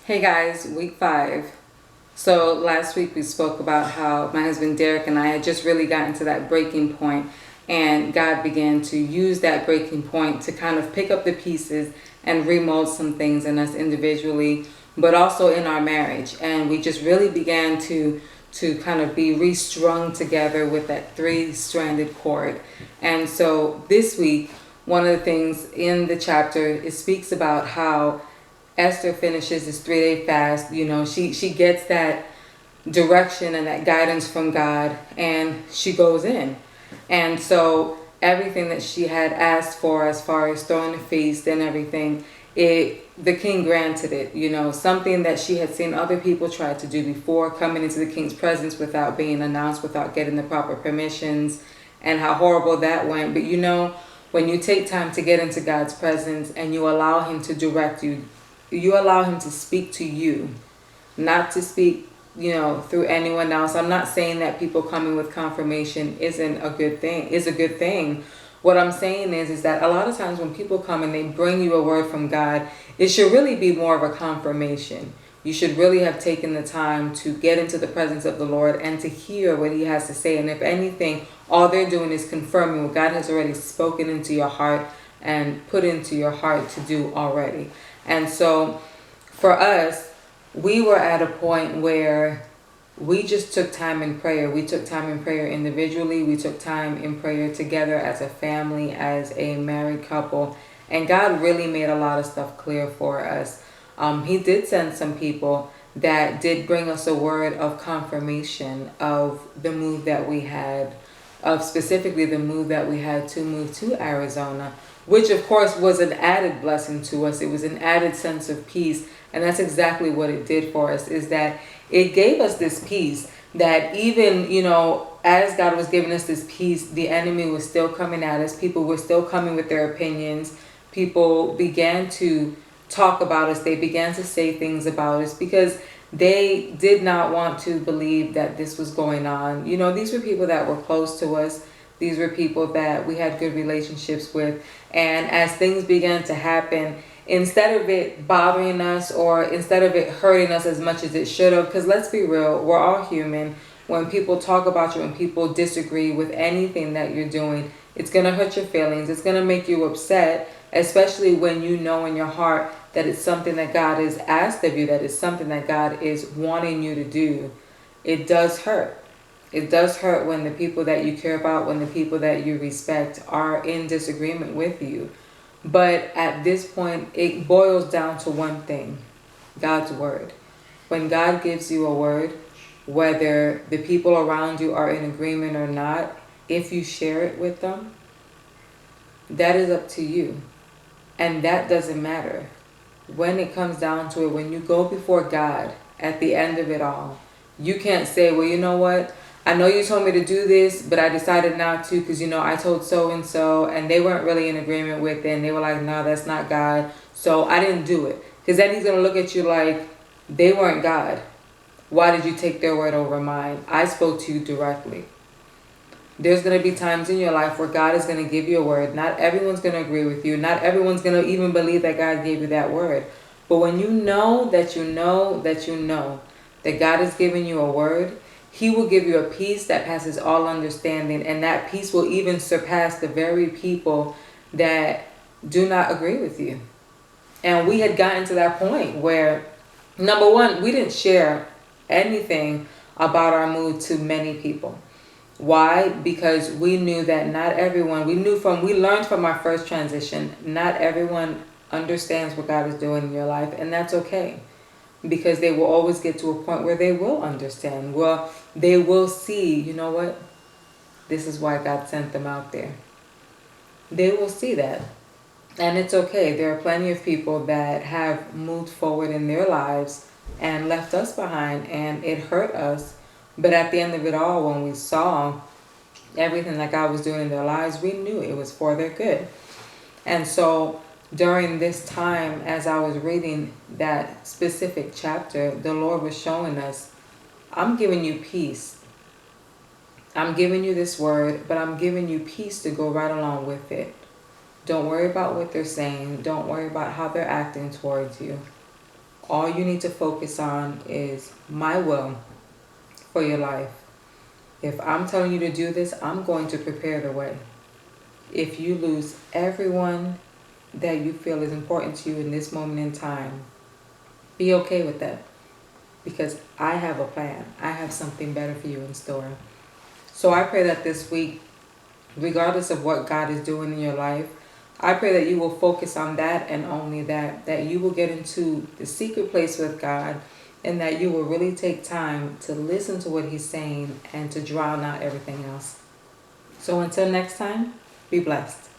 Hey guys, week 5. So last week we spoke about how my husband Derek and I had just really gotten to that breaking point, and God began to use that breaking point to kind of pick up the pieces and remold some things in us individually, but also in our marriage. And we just really began to kind of be restrung together with that three-stranded cord. And so this week, one of the things in the chapter, it speaks about how Esther finishes this 3-day fast. She gets that direction and that guidance from God, and she goes in. And so everything that she had asked for as far as throwing a feast and everything, the king granted it. Something that she had seen other people try to do before, coming into the king's presence without being announced, without getting the proper permissions, and how horrible that went. But when you take time to get into God's presence and you allow him to direct you, you allow him to speak to you, not to speak, through anyone else. I'm not saying that people coming with confirmation isn't a good thing, is a good thing. What I'm saying is that a lot of times when people come and they bring you a word from God, it should really be more of a confirmation. You should really have taken the time to get into the presence of the Lord and to hear what he has to say. And if anything, all they're doing is confirming what God has already spoken into your heart and put into your heart to do already. And so for us, we were at a point where we just took time in prayer. We took time in prayer individually. We took time in prayer together as a family, as a married couple. And God really made a lot of stuff clear for us. He did send some people that did bring us a word of confirmation of the move that we had, of specifically the move that we had to move to Arizona, which of course was an added blessing to us. It was an added sense of peace. And that's exactly what it did for us, is that it gave us this peace that even, as God was giving us this peace, the enemy was still coming at us. People were still coming with their opinions. People began to talk about us. They began to say things about us because they did not want to believe that this was going on. These were people that were close to us. These were people that we had good relationships with. And as things began to happen, instead of it bothering us or instead of it hurting us as much as it should have, because let's be real, we're all human. When people talk about you and people disagree with anything that you're doing, it's going to hurt your feelings. It's going to make you upset, especially when you know in your heart that it's something that God has asked of you, that it's something that God is wanting you to do. It does hurt. It does hurt when the people that you care about, when the people that you respect are in disagreement with you. But at this point, it boils down to one thing: God's word. When God gives you a word, whether the people around you are in agreement or not, if you share it with them, that is up to you. And that doesn't matter. When it comes down to it, when you go before God at the end of it all, you can't say, well, you know what? I know you told me to do this, but I decided not to because, I told so-and-so and they weren't really in agreement with it. And they were like, no, that's not God. So I didn't do it. Because then he's going to look at you like, they weren't God. Why did you take their word over mine? I spoke to you directly. There's going to be times in your life where God is going to give you a word. Not everyone's going to agree with you. Not everyone's going to even believe that God gave you that word. But when you know that you know that you know that God has given you a word, he will give you a peace that passes all understanding. And that peace will even surpass the very people that do not agree with you. And we had gotten to that point where, number one, we didn't share anything about our move to many people. Why? Because we knew that not everyone, we learned from our first transition, not everyone understands what God is doing in your life, and that's okay. Because they will always get to a point where they will understand. Well, they will see, you know what? This is why God sent them out there. They will see that. And it's okay. There are plenty of people that have moved forward in their lives and left us behind, and it hurt us. But at the end of it all, when we saw everything that God was doing in their lives, we knew it was for their good. And so during this time, as I was reading that specific chapter, the Lord was showing us, I'm giving you peace. I'm giving you this word, but I'm giving you peace to go right along with it. Don't worry about what they're saying. Don't worry about how they're acting towards you. All you need to focus on is my will for your life. If I'm telling you to do this, I'm going to prepare the way. If you lose everyone that you feel is important to you in this moment in time, be okay with that, because I have a plan. I have something better for you in store. So I pray that this week, regardless of what God is doing in your life, I pray that you will focus on that and only that, that you will get into the secret place with God, and that you will really take time to listen to what He's saying and to drown out everything else. So until next time, be blessed.